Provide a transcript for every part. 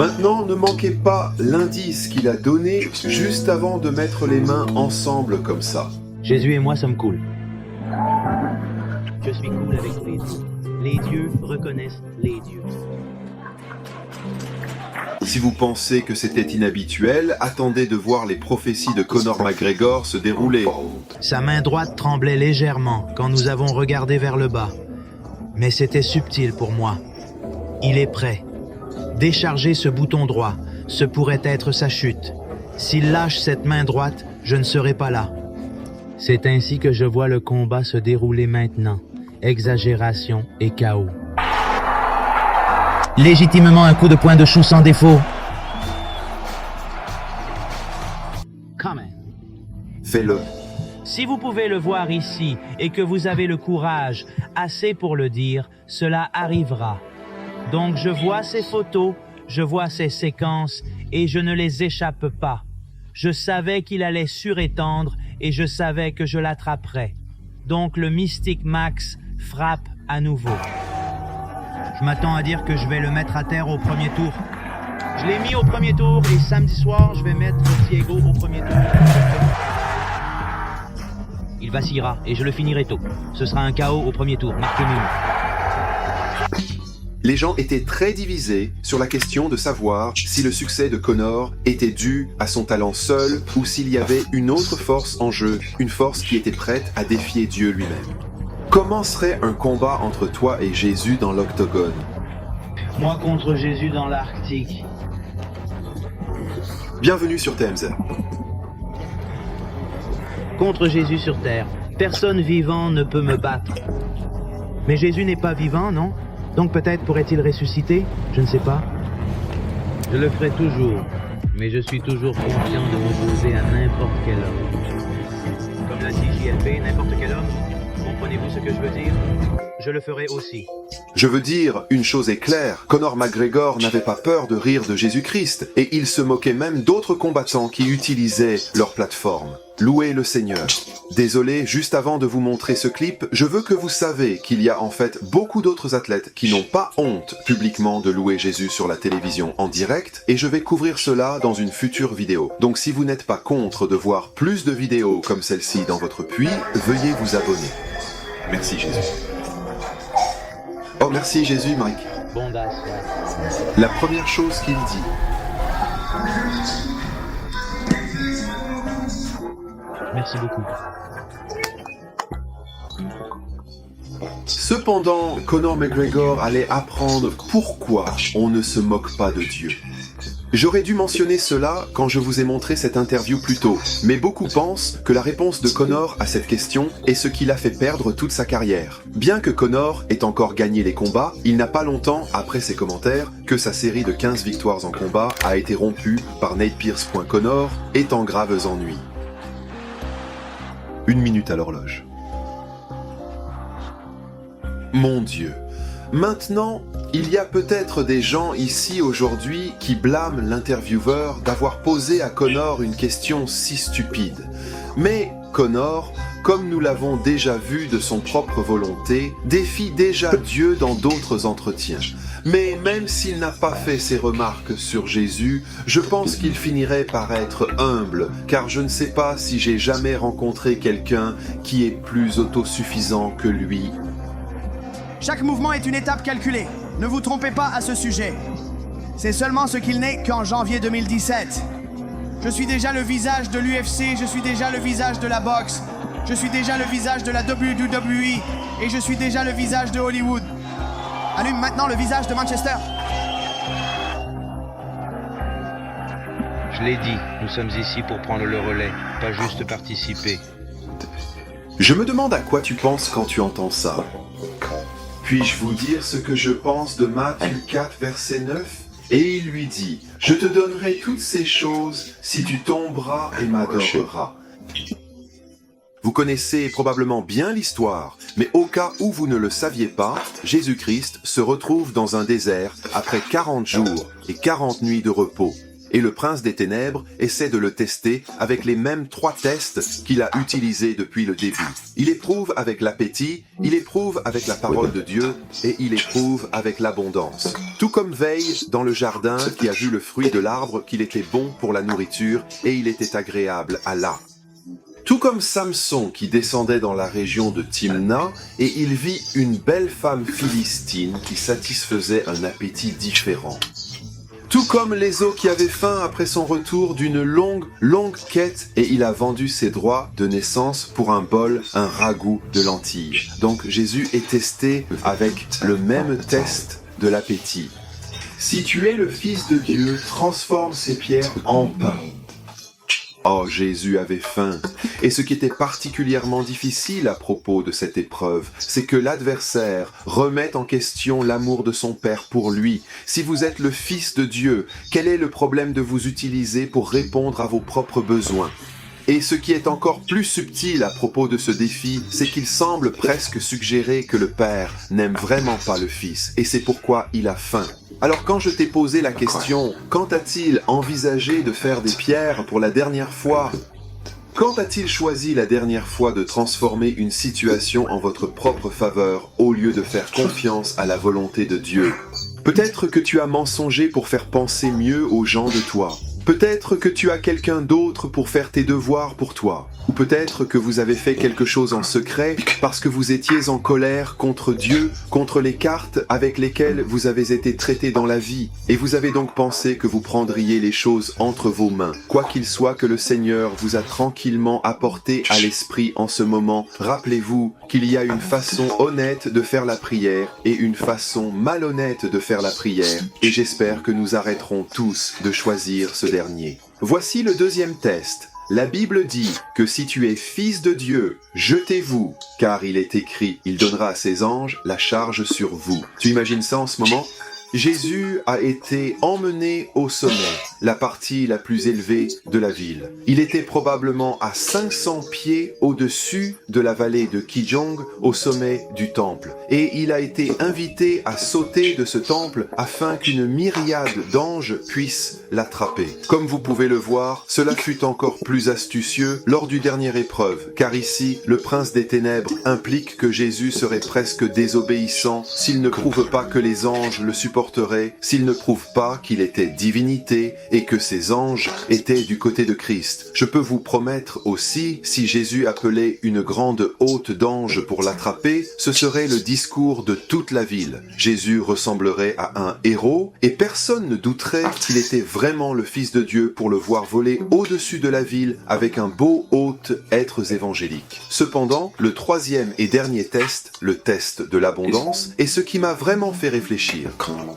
Maintenant, ne manquez pas l'indice qu'il a donné juste avant de mettre les mains ensemble comme ça. Jésus et moi sommes cool. Je suis cool avec les dieux. Les dieux reconnaissent les dieux. Si vous pensez que c'était inhabituel, attendez de voir les prophéties de Conor McGregor se dérouler. Sa main droite tremblait légèrement quand nous avons regardé vers le bas. Mais c'était subtil pour moi. Il est prêt. Décharger ce bouton droit, ce pourrait être sa chute. S'il lâche cette main droite, je ne serai pas là. C'est ainsi que je vois le combat se dérouler maintenant. Exagération et chaos. Légitimement un coup de poing de chou sans défaut. Comment? Fais-le. Si vous pouvez le voir ici et que vous avez le courage assez pour le dire, cela arrivera. Donc je vois ces photos, je vois ces séquences et je ne les échappe pas. Je savais qu'il allait surétendre et je savais que je l'attraperais. Donc le Mystic Max frappe à nouveau. Je m'attends à dire que je vais le mettre à terre au premier tour. Je l'ai mis au premier tour et samedi soir, je vais mettre Diego au premier tour. Il vacillera et je le finirai tôt. Ce sera un KO au premier tour, marquez-le. Les gens étaient très divisés sur la question de savoir si le succès de Conor était dû à son talent seul ou s'il y avait une autre force en jeu, une force qui était prête à défier Dieu lui-même. Comment serait un combat entre toi et Jésus dans l'octogone? Moi contre Jésus dans l'Arctique. Bienvenue sur TMZ. Contre Jésus sur terre. Personne vivant ne peut me battre. Mais Jésus n'est pas vivant, non? Donc peut-être pourrait-il ressusciter? Je ne sais pas. Je le ferai toujours. Mais je suis toujours confiant de m'opposer à n'importe quel homme. Comme la CJLP, n'importe quel homme. Comprenez-vous ce que je veux dire? Je le ferai aussi. Je veux dire, une chose est claire, Conor McGregor n'avait pas peur de rire de Jésus-Christ, et il se moquait même d'autres combattants qui utilisaient leur plateforme. Louez le Seigneur. Désolé, juste avant de vous montrer ce clip, je veux que vous savez qu'il y a en fait beaucoup d'autres athlètes qui n'ont pas honte publiquement de louer Jésus sur la télévision en direct, et je vais couvrir cela dans une future vidéo. Donc si vous n'êtes pas contre de voir plus de vidéos comme celle-ci dans votre puits, veuillez vous abonner. Merci Jésus. Oh merci Jésus, Mike. Bondasse. La première chose qu'il dit. Merci beaucoup. Cependant, Conor McGregor allait apprendre pourquoi on ne se moque pas de Dieu. J'aurais dû mentionner cela quand je vous ai montré cette interview plus tôt, mais beaucoup pensent que la réponse de Conor à cette question est ce qui l'a fait perdre toute sa carrière. Bien que Conor ait encore gagné les combats, il n'a pas longtemps, après ses commentaires, que sa série de 15 victoires en combat a été rompue par NatePierce.Conor est en graves ennuis. 1 minute à l'horloge. Mon Dieu. Maintenant, il y a peut-être des gens ici aujourd'hui qui blâment l'intervieweur d'avoir posé à Conor une question si stupide. Mais Conor, comme nous l'avons déjà vu de son propre volonté, défie déjà Dieu dans d'autres entretiens. Mais même s'il n'a pas fait ces remarques sur Jésus, je pense qu'il finirait par être humble, car je ne sais pas si j'ai jamais rencontré quelqu'un qui est plus autosuffisant que lui. Chaque mouvement est une étape calculée. Ne vous trompez pas à ce sujet. C'est seulement ce qu'il n'est qu'en janvier 2017. Je suis déjà le visage de l'UFC, je suis déjà le visage de la boxe, je suis déjà le visage de la WWE et je suis déjà le visage de Hollywood. Allume maintenant le visage de Manchester. Je l'ai dit, nous sommes ici pour prendre le relais, pas juste participer. Je me demande à quoi tu penses quand tu entends ça. Puis-je vous dire ce que je pense de Matthieu 4, verset 9? Et il lui dit, « Je te donnerai toutes ces choses si tu tomberas et m'adoreras. » Vous connaissez probablement bien l'histoire, mais au cas où vous ne le saviez pas, Jésus-Christ se retrouve dans un désert après 40 jours et 40 nuits de repos. Et le prince des ténèbres essaie de le tester avec les mêmes 3 tests qu'il a utilisés depuis le début. Il éprouve avec l'appétit, il éprouve avec la parole de Dieu et il éprouve avec l'abondance. Tout comme Veille dans le jardin qui a vu le fruit de l'arbre qu'il était bon pour la nourriture et il était agréable à l'âme. Tout comme Samson qui descendait dans la région de Timna et il vit une belle femme philistine qui satisfaisait un appétit différent. Tout comme l'Ésaü qui avait faim après son retour d'une longue quête et il a vendu ses droits de naissance pour un ragoût de lentilles. Donc Jésus est testé avec le même test de l'appétit. Si tu es le Fils de Dieu, transforme ces pierres en pain. Oh, Jésus avait faim. Et ce qui était particulièrement difficile à propos de cette épreuve, c'est que l'adversaire remet en question l'amour de son Père pour lui. Si vous êtes le Fils de Dieu, quel est le problème de vous utiliser pour répondre à vos propres besoins ? Et ce qui est encore plus subtil à propos de ce défi, c'est qu'il semble presque suggérer que le Père n'aime vraiment pas le Fils, et c'est pourquoi il a faim. Alors quand je t'ai posé la question, quand a-t-il envisagé de faire des pierres pour la dernière fois ? Quand a-t-il choisi la dernière fois de transformer une situation en votre propre faveur au lieu de faire confiance à la volonté de Dieu ? Peut-être que tu as mensongé pour faire penser mieux aux gens de toi. Peut-être que tu as quelqu'un d'autre pour faire tes devoirs pour toi. Ou peut-être que vous avez fait quelque chose en secret parce que vous étiez en colère contre Dieu, contre les cartes avec lesquelles vous avez été traité dans la vie. Et vous avez donc pensé que vous prendriez les choses entre vos mains. Quoi qu'il soit que le Seigneur vous a tranquillement apporté à l'esprit en ce moment, rappelez-vous qu'il y a une façon honnête de faire la prière et une façon malhonnête de faire la prière. Et j'espère que nous arrêterons tous de choisir ce dernier. Voici le deuxième test. La Bible dit que si tu es fils de Dieu, jetez-vous, car il est écrit, il donnera à ses anges la charge sur vous. Tu imagines ça en ce moment ? Jésus a été emmené au sommet, la partie la plus élevée de la ville. Il était probablement à 500 pieds au-dessus de la vallée de Kijong, au sommet du temple. Et il a été invité à sauter de ce temple afin qu'une myriade d'anges puissent l'attraper. Comme vous pouvez le voir, cela fut encore plus astucieux lors du dernière épreuve, car ici, le prince des ténèbres implique que Jésus serait presque désobéissant s'il ne prouve pas que les anges le supporteraient, s'il ne prouve pas qu'il était divinité et que ses anges étaient du côté de Christ. Je peux vous promettre aussi, si Jésus appelait une grande hôte d'anges pour l'attraper, ce serait le discours de toute la ville. Jésus ressemblerait à un héros et personne ne douterait qu'il était vraiment le Fils de Dieu pour le voir voler au-dessus de la ville avec un beau hôte êtres évangéliques. Cependant, le troisième et dernier test, le test de l'abondance, est ce qui m'a vraiment fait réfléchir. Conor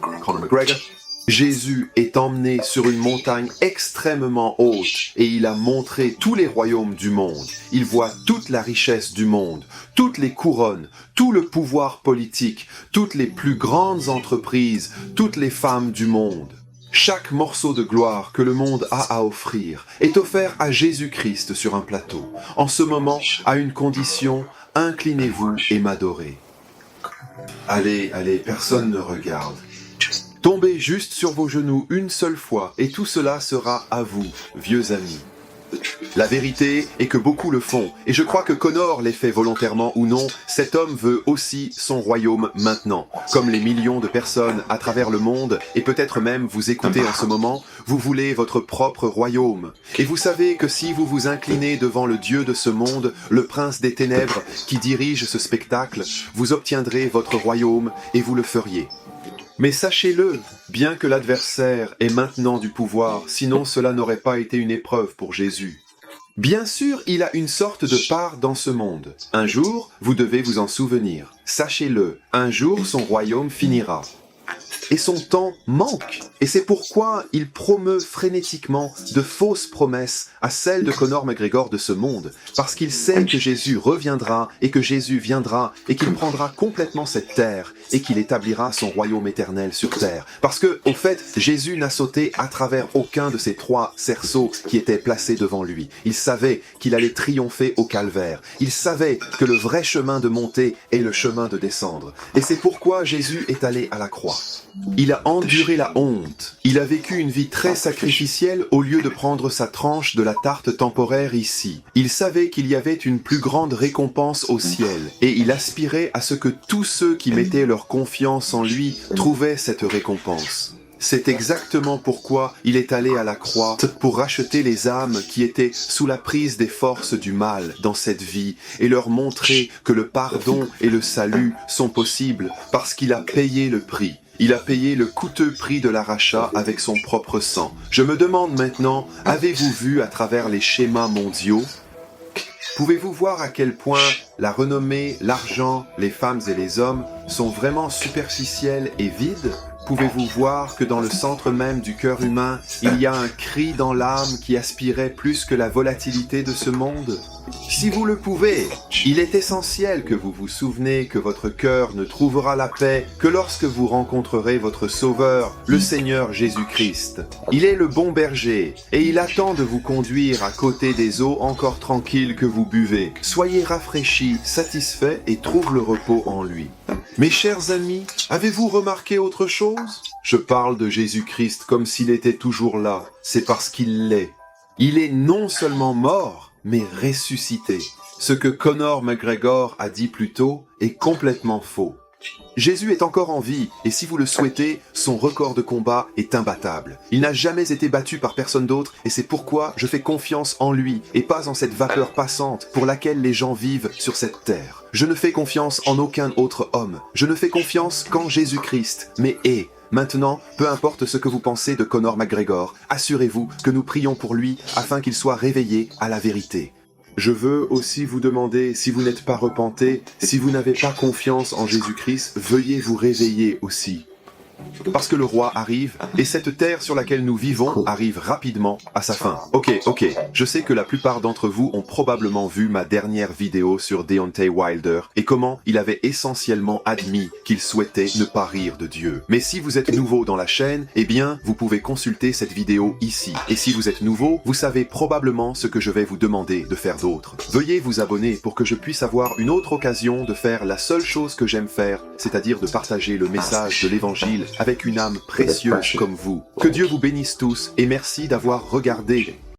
McGregor. Jésus est emmené sur une montagne extrêmement haute et il a montré tous les royaumes du monde. Il voit toute la richesse du monde, toutes les couronnes, tout le pouvoir politique, toutes les plus grandes entreprises, toutes les femmes du monde. Chaque morceau de gloire que le monde a à offrir est offert à Jésus-Christ sur un plateau. En ce moment, à une condition, inclinez-vous et m'adorez. Allez, personne ne regarde. Tombez juste sur vos genoux une seule fois et tout cela sera à vous, vieux amis. La vérité est que beaucoup le font, et je crois que Conor l'ait fait volontairement ou non, cet homme veut aussi son royaume maintenant. Comme les millions de personnes à travers le monde, et peut-être même vous écoutez en ce moment, vous voulez votre propre royaume. Et vous savez que si vous vous inclinez devant le Dieu de ce monde, le prince des ténèbres qui dirige ce spectacle, vous obtiendrez votre royaume et vous le feriez. Mais sachez-le, bien que l'adversaire ait maintenant du pouvoir, sinon cela n'aurait pas été une épreuve pour Jésus. Bien sûr, il a une sorte de part dans ce monde. Un jour, vous devez vous en souvenir. Sachez-le, un jour son royaume finira. Et son temps manque. Et c'est pourquoi il promeut frénétiquement de fausses promesses à celles de Conor McGregor de ce monde. Parce qu'il sait que Jésus reviendra et que Jésus viendra et qu'il prendra complètement cette terre et qu'il établira son royaume éternel sur terre. Parce que, au fait, Jésus n'a sauté à travers aucun de ces 3 cerceaux qui étaient placés devant lui. Il savait qu'il allait triompher au calvaire. Il savait que le vrai chemin de monter est le chemin de descendre. Et c'est pourquoi Jésus est allé à la croix. Il a enduré la honte. Il a vécu une vie très sacrificielle au lieu de prendre sa tranche de la tarte temporaire ici. Il savait qu'il y avait une plus grande récompense au ciel et il aspirait à ce que tous ceux qui mettaient leur confiance en lui trouvaient cette récompense. C'est exactement pourquoi il est allé à la croix, pour racheter les âmes qui étaient sous la prise des forces du mal dans cette vie et leur montrer que le pardon et le salut sont possibles parce qu'il a payé le prix. Il a payé le coûteux prix de l'arrachat avec son propre sang. Je me demande maintenant, avez-vous vu à travers les schémas mondiaux? Pouvez-vous voir à quel point la renommée, l'argent, les femmes et les hommes sont vraiment superficiels et vides? Pouvez-vous voir que dans le centre même du cœur humain, il y a un cri dans l'âme qui aspirait plus que la volatilité de ce monde? Si vous le pouvez, il est essentiel que vous vous souveniez que votre cœur ne trouvera la paix que lorsque vous rencontrerez votre Sauveur, le Seigneur Jésus-Christ. Il est le bon berger et il attend de vous conduire à côté des eaux encore tranquilles que vous buvez. Soyez rafraîchis, satisfaits et trouvez le repos en lui. Mes chers amis, avez-vous remarqué autre chose? Je parle de Jésus-Christ comme s'il était toujours là. C'est parce qu'il l'est. Il est non seulement mort, mais ressuscité. Ce que Conor McGregor a dit plus tôt est complètement faux. Jésus est encore en vie, et si vous le souhaitez, son record de combat est imbattable. Il n'a jamais été battu par personne d'autre, et c'est pourquoi je fais confiance en lui, et pas en cette vapeur passante pour laquelle les gens vivent sur cette terre. Je ne fais confiance en aucun autre homme. Je ne fais confiance qu'en Jésus-Christ. Mais maintenant, peu importe ce que vous pensez de Conor McGregor, assurez-vous que nous prions pour lui afin qu'il soit réveillé à la vérité. Je veux aussi vous demander, si vous n'êtes pas repenté, si vous n'avez pas confiance en Jésus-Christ, veuillez vous réveiller aussi. Parce que le roi arrive, et cette terre sur laquelle nous vivons arrive rapidement à sa fin. Ok, je sais que la plupart d'entre vous ont probablement vu ma dernière vidéo sur Deontay Wilder, et comment il avait essentiellement admis qu'il souhaitait ne pas rire de Dieu. Mais si vous êtes nouveau dans la chaîne, eh bien, vous pouvez consulter cette vidéo ici. Et si vous êtes nouveau, vous savez probablement ce que je vais vous demander de faire d'autre. Veuillez vous abonner pour que je puisse avoir une autre occasion de faire la seule chose que j'aime faire, c'est-à-dire de partager le message de l'Évangile avec une âme précieuse comme vous. Que Dieu vous bénisse tous et merci d'avoir regardé.